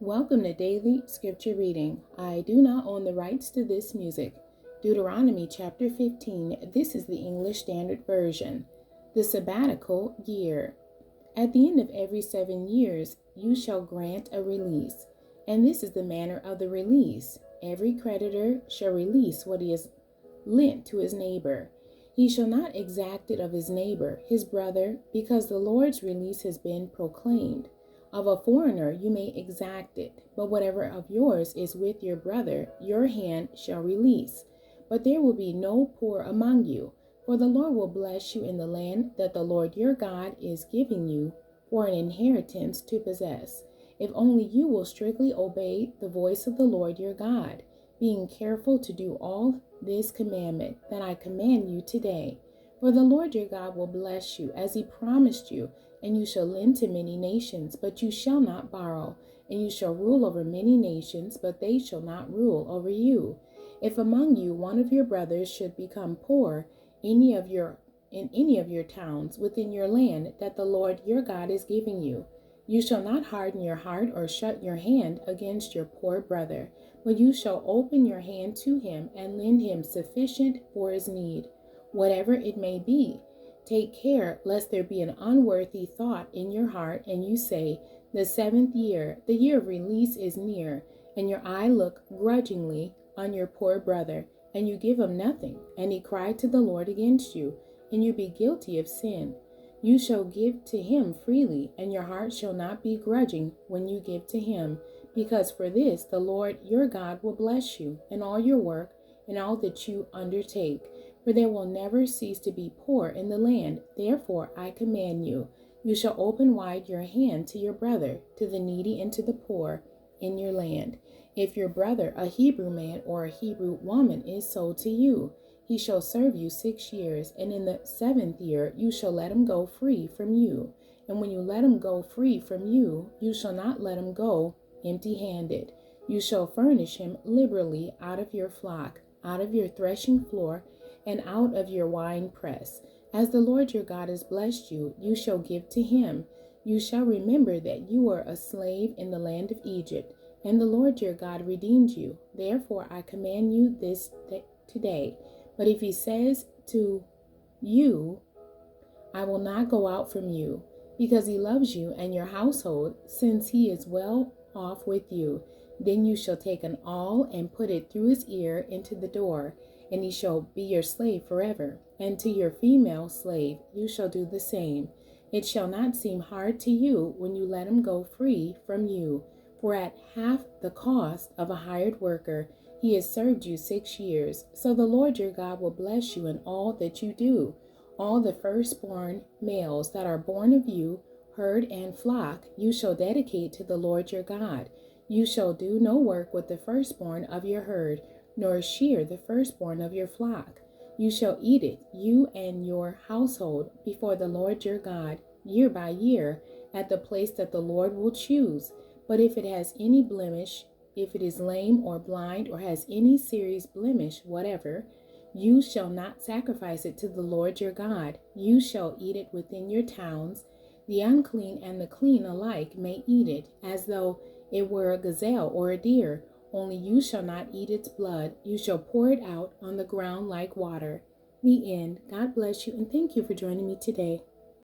Welcome to Daily Scripture Reading. I do not own the rights to this music. Deuteronomy chapter 15. This is the English Standard Version. The sabbatical year. At the end of every 7 years, you shall grant a release. And this is the manner of the release. Every creditor shall release what he has lent to his neighbor. He shall not exact it of his neighbor, his brother, because the Lord's release has been proclaimed. Of a foreigner you may exact it, but whatever of yours is with your brother, your hand shall release. But there will be no poor among you, for the Lord will bless you in the land that the Lord your God is giving you for an inheritance to possess, if only you will strictly obey the voice of the Lord your God, being careful to do all this commandment that I command you today. For the Lord your God will bless you as he promised you, and you shall lend to many nations, but you shall not borrow, and you shall rule over many nations, but they shall not rule over you. If among you one of your brothers should become poor in any of your towns within your land that the Lord your God is giving you, you shall not harden your heart or shut your hand against your poor brother, but you shall open your hand to him and lend him sufficient for his need, whatever it may be. Take care lest there be an unworthy thought in your heart, and you say, the 7th year, the year of release is near, and your eye look grudgingly on your poor brother, and you give him nothing, and he cry to the Lord against you, and you be guilty of sin. You shall give to him freely, and your heart shall not be grudging when you give to him, because for this the Lord your God will bless you in all your work and all that you undertake. For there will never cease to be poor in the land. Therefore I command you, you shall open wide your hand to your brother, to the needy and to the poor in your land. If your brother, a Hebrew man or a Hebrew woman, is sold to you, he shall serve you 6 years, and in the 7th year you shall let him go free from you. And when you let him go free from you, you shall not let him go empty-handed. You shall furnish him liberally out of your flock, out of your threshing floor, and out of your wine press. As the Lord your God has blessed you, you shall give to him. You shall remember that you were a slave in the land of Egypt, and the Lord your God redeemed you. Therefore I command you this today. But if he says to you, I will not go out from you, because he loves you and your household, since he is well off with you, then you shall take an awl and put it through his ear into the door, and he shall be your slave forever. And to your female slave you shall do the same. It shall not seem hard to you when you let him go free from you, for at half the cost of a hired worker he has served you 6 years. So the Lord your God will bless you in all that you do. All the firstborn males that are born of you, herd and flock, you shall dedicate to the Lord your God. You shall do no work with the firstborn of your herd, nor shear the firstborn of your flock. You shall eat it, you and your household, before the Lord your God, year by year, at the place that the Lord will choose. But if it has any blemish, if it is lame or blind, or has any serious blemish whatever, you shall not sacrifice it to the Lord your God. You shall eat it within your towns. The unclean and the clean alike may eat it, as though it were a gazelle or a deer. Only you shall not eat its blood. You shall pour it out on the ground like water. The end. God bless you, and thank you for joining me today.